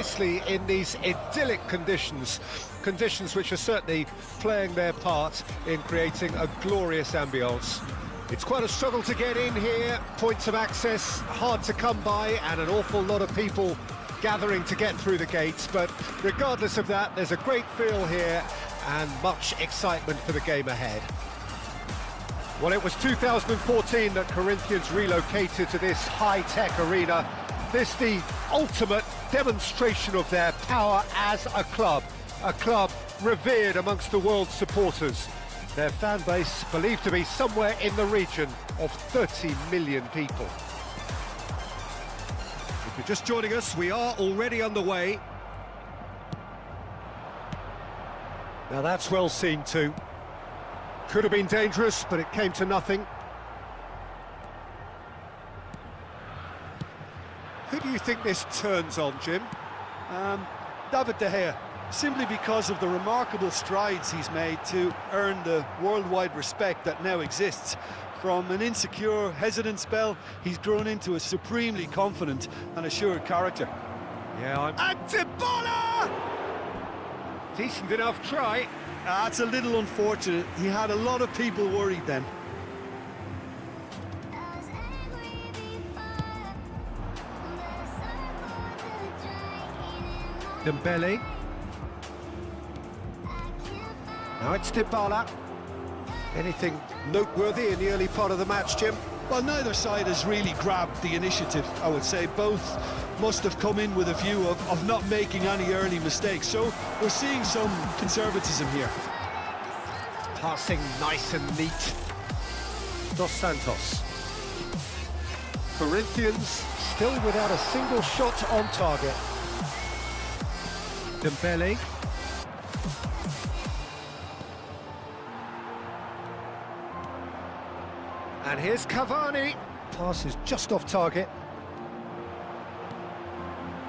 nicely in these idyllic conditions, conditions which are certainly playing their part in creating a glorious ambience. It's quite a struggle to get in here, points of access hard to come by, and an awful lot of people gathering to get through the gates, but regardless of that, there's a great feel here and much excitement for the game ahead. Well, it was 2014 that Corinthians relocated to this high-tech arena. This the ultimate demonstration of their power as a club revered amongst the world's supporters. Their fan base believed to be somewhere in the region of 30 million people. If you're just joining us, we are already underway. Now that's well seen too. Could have been dangerous, but it came to nothing. Who do you think this turns on, Jim? David De Gea, simply because of the remarkable strides he's made to earn the worldwide respect that now exists. From an insecure, hesitant spell, he's grown into a supremely confident and assured character. Yeah, Antibala! Decent enough try. That's a little unfortunate. He had a lot of people worried then. Dembele. Now it's Dybala. Anything noteworthy in the early part of the match, Jim? Well, neither side has really grabbed the initiative, I would say. Both must have come in with a view of not making any early mistakes. So we're seeing some conservatism here. Passing nice and neat. Dos Santos. Corinthians still without a single shot on target. Dembele. And here's Cavani. Pass is just off target.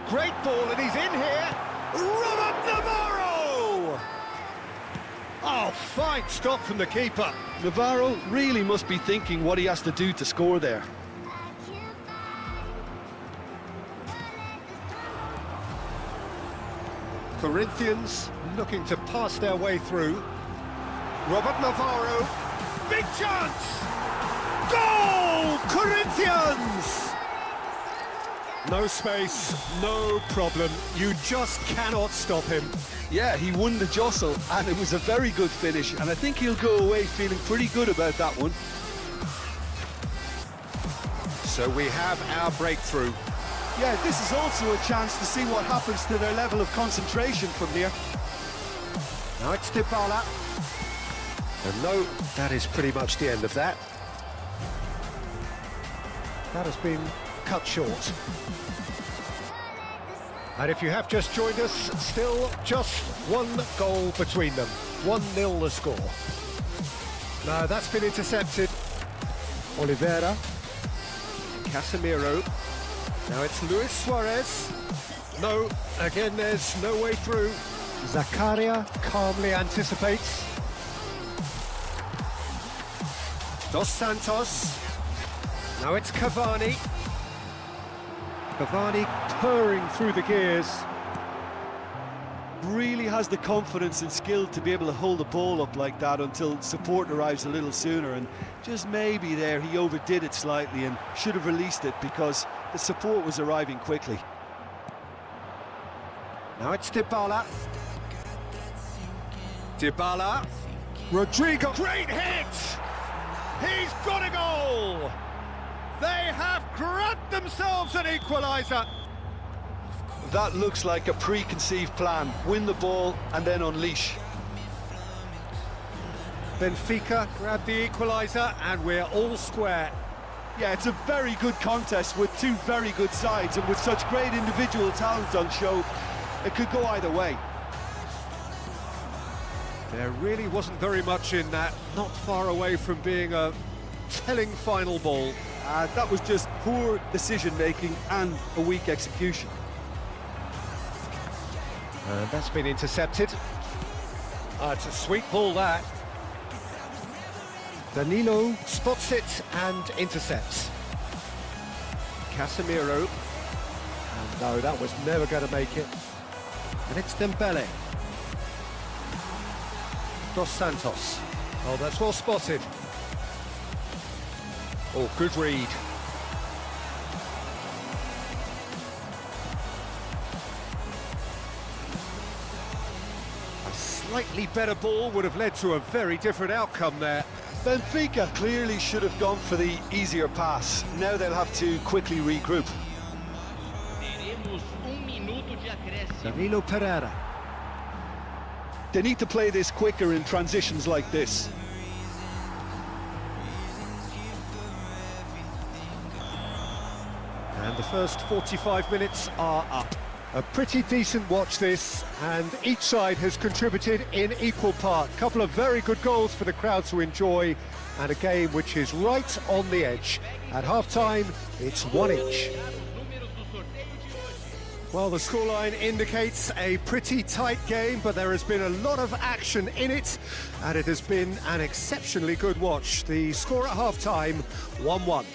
Great ball, and he's in here. Robert Navarro! Oh, fine stop from the keeper. Navarro really must be thinking what he has to do to score there. Corinthians looking to pass their way through. Robert Navarro. Big chance! Goal! Corinthians! No space, no problem. You just cannot stop him. Yeah, he won the jostle, and it was a very good finish, and I think he'll go away feeling pretty good about that one. So we have our breakthrough. Yeah, this is also a chance to see what happens to their level of concentration from here. Now it's Dybala. And no, that is pretty much the end of that. That has been cut short. And if you have just joined us, still just one goal between them. 1-0 the score. Now that's been intercepted. Oliveira. Casemiro. Now it's Luis Suarez. No, again there's no way through. Zakaria calmly anticipates. Dos Santos. Now it's Cavani. Cavani purring through the gears. Really has the confidence and skill to be able to hold the ball up like that until support arrives a little sooner, and just maybe there he overdid it slightly and should have released it because the support was arriving quickly. Now it's Dybala. Dybala. Rodrigo. Great hit! He's got a goal! They have grabbed themselves an equaliser. That looks like a preconceived plan. Win the ball and then unleash. Benfica grabbed the equaliser and we're all square. Yeah, it's a very good contest with two very good sides, and with such great individual talent on show, it could go either way. There really wasn't very much in that, not far away from being a telling final ball. That was just poor decision-making and a weak execution. And that's been intercepted. It's a sweet ball, that. Danilo spots it and intercepts. Casemiro. And No, that was never going to make it. And it's Dembele. Dos Santos. Oh, that's well spotted. Oh, good read. A slightly better ball would have led to a very different outcome there. Benfica clearly should have gone for the easier pass. Now they'll have to quickly regroup. Danilo Pereira. They need to play this quicker in transitions like this. And the first 45 minutes are up. A pretty decent watch this, and each side has contributed in equal part. A couple of very good goals for the crowd to enjoy, and a game which is right on the edge. At half-time, it's one each. Well, the scoreline indicates a pretty tight game, but there has been a lot of action in it, and it has been an exceptionally good watch. The score at half-time, 1-1.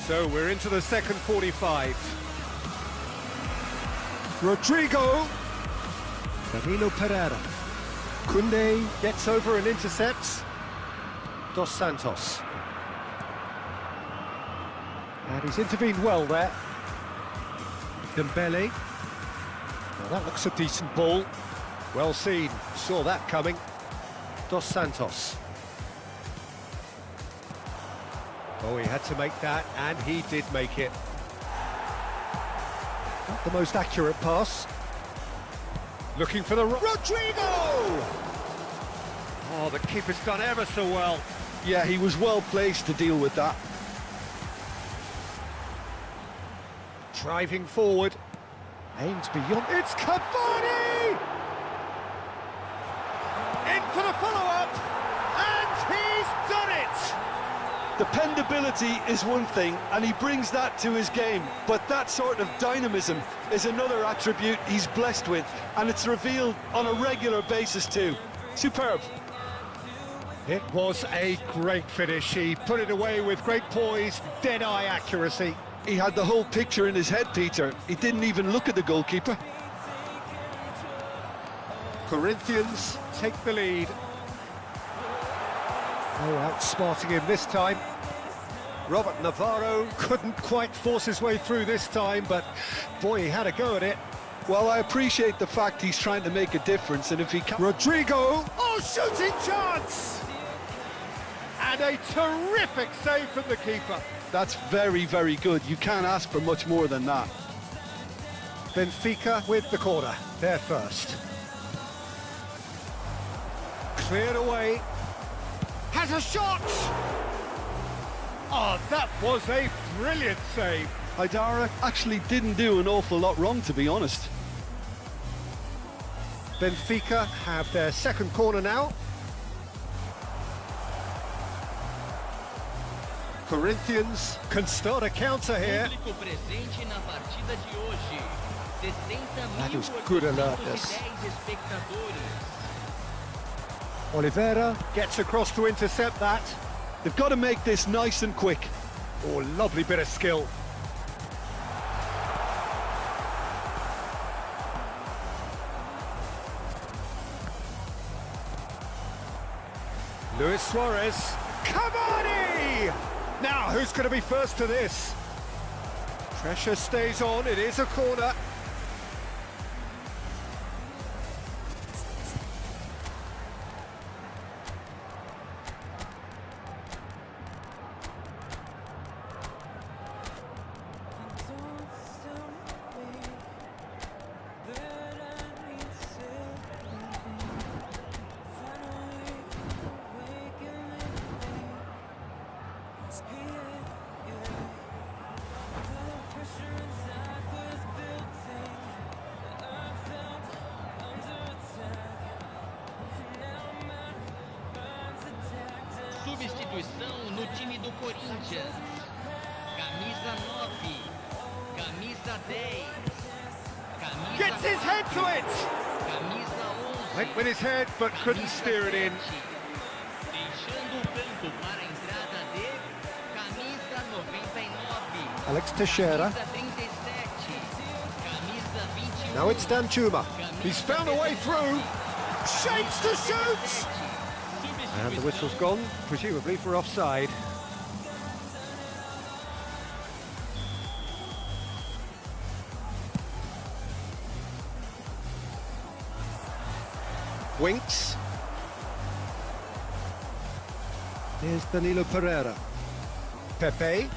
So we're into the second 45. Rodrigo. Danilo Pereira. Koundé gets over and intercepts. Dos Santos. And he's intervened well there. Dembele. Now that looks a decent ball. Well seen, saw that coming. Dos Santos. Oh, he had to make that, and he did make it. Not the most accurate pass. Looking for the... Rodrigo! Oh, the keeper's done ever so well. Yeah, he was well placed to deal with that. Driving forward. Aims beyond... It's Cavani! In for the follow-up, and he's done it! Dependability is one thing, and he brings that to his game, but that sort of dynamism is another attribute he's blessed with, and it's revealed on a regular basis too. Superb. It was a great finish. He put it away with great poise, dead-eye accuracy. He had the whole picture in his head, Peter. He didn't even look at the goalkeeper. Corinthians take the lead. Oh, outsmarting him this time. Robert Navarro couldn't quite force his way through this time, but boy, he had a go at it. Well, I appreciate the fact he's trying to make a difference, and if he can... Rodrigo! Oh, shooting chance! And a terrific save from the keeper. That's very, very good. You can't ask for much more than that. Benfica with the corner. They're first. Cleared away. Has a shot! Oh, that was a brilliant save. Haidara actually didn't do an awful lot wrong, to be honest. Benfica have their second corner now. Corinthians can start a counter here. That was good alertness. Oliveira gets across to intercept that. They've got to make this nice and quick. Oh, lovely bit of skill. Luis Suarez. Cavani! Now, who's going to be first to this? Pressure stays on, it is a corner. Substituição no time do Corinthians. Camisa 9. Camisa 10. Camisa Gets his head to it! Camisa 11. Went with his head, but couldn't steer it in. Deixando o campo para a entrada de camisa 99. Alex Teixeira. Camisa 37. Camisa 21. Now it's Danjuma. He's found a way through. Shapes to shoot! And the whistle's gone, presumably for offside. Winks. Here's Danilo Pereira. Pepe.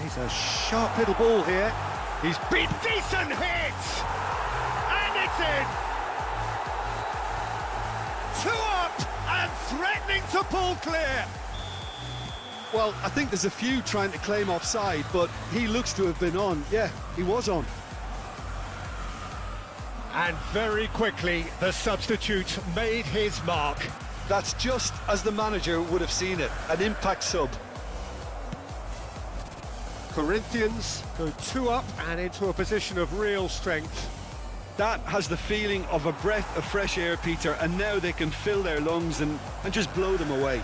He's a sharp little ball here. He's been decent hit! And it's in! 2 up and threatening to pull clear! Well, I think there's a few trying to claim offside, but he looks to have been on. Yeah, he was on. And very quickly, the substitute made his mark. That's just as the manager would have seen it, an impact sub. Corinthians go 2 up and into a position of real strength. That has the feeling of a breath of fresh air, Peter, and now they can fill their lungs and just blow them away.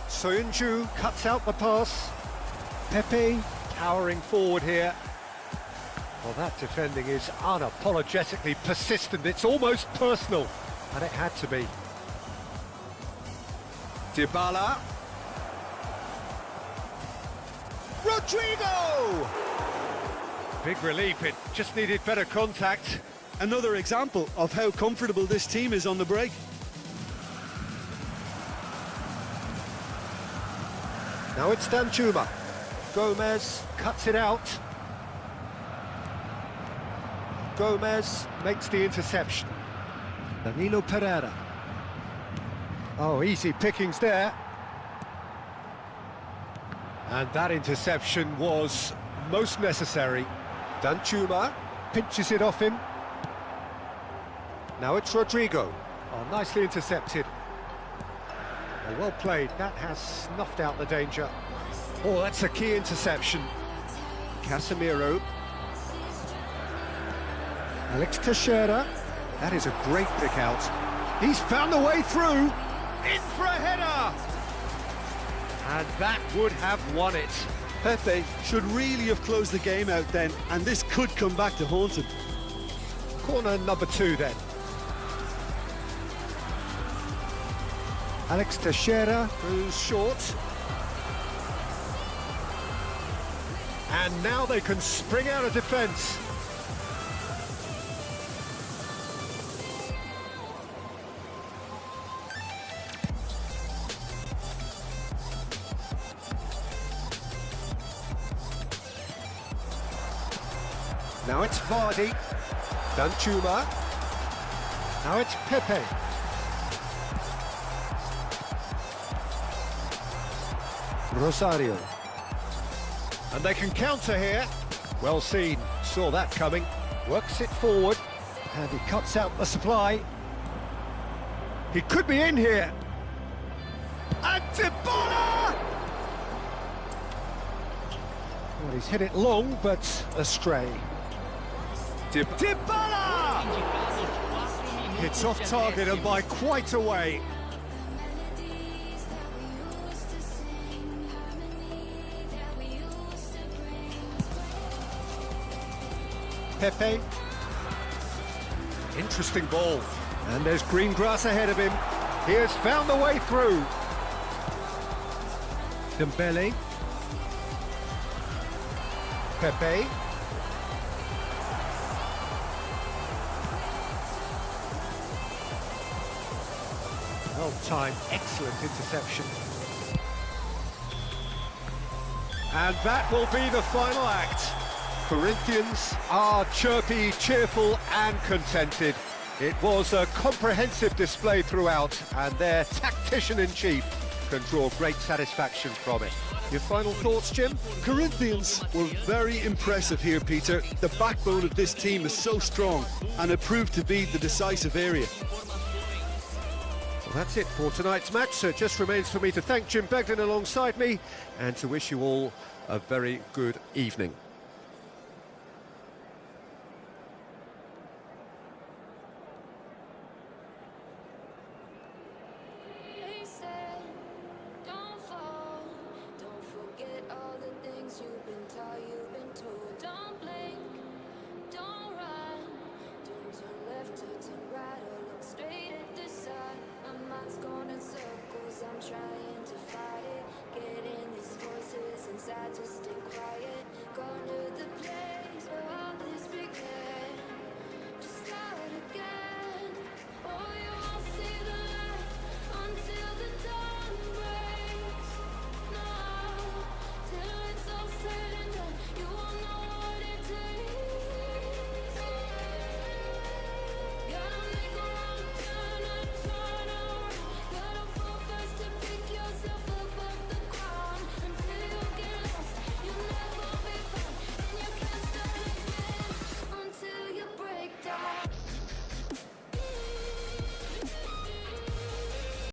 Soyuncu cuts out the pass. Pepe towering forward here. Well, that defending is unapologetically persistent. It's almost personal, and it had to be. Dybala. Rodrigo! Big relief, it just needed better contact. Another example of how comfortable this team is on the break. Now it's Danjuma. Gomez cuts it out. Gomez makes the interception. Danilo Pereira. Oh, easy pickings there. And that interception was most necessary. Danjuma pinches it off him. Now it's Rodrigo. Oh, nicely intercepted. Oh, well played. That has snuffed out the danger. Oh, that's a key interception. Casemiro. Alex Teixeira. That is a great pick out. He's found a way through. In for a header. And that would have won it. Pepe should really have closed the game out then, and this could come back to haunt him. Corner number 2 then. Alex Teixeira goes short. And now they can spring out of defence. Now it's Vardy. Danjuma. Now it's Pepe. Rosario. And they can counter here. Well seen. Saw that coming. Works it forward. And he cuts out the supply. He could be in here. And Dybala! Well, he's hit it long, but astray. Dybala! It's off target and by quite a way. Pepe. Interesting ball. And there's green grass ahead of him. He has found the way through. Dembele. Pepe. Well timed, excellent interception. And that will be the final act. Corinthians are chirpy, cheerful and contented. It was a comprehensive display throughout, and their tactician-in-chief can draw great satisfaction from it. Your final thoughts, Jim? Corinthians were very impressive here, Peter. The backbone of this team is so strong, and it proved to be the decisive area. Well, that's it for tonight's match. So it just remains for me to thank Jim Beglin alongside me and to wish you all a very good evening. They said, don't fall, don't forget all the things you've been taught, you've been told. Don't blink, don't run, don't turn left or turn right or look straight at the sun. My mind's going in circles, I'm trying to fight it, getting these voices inside to stay.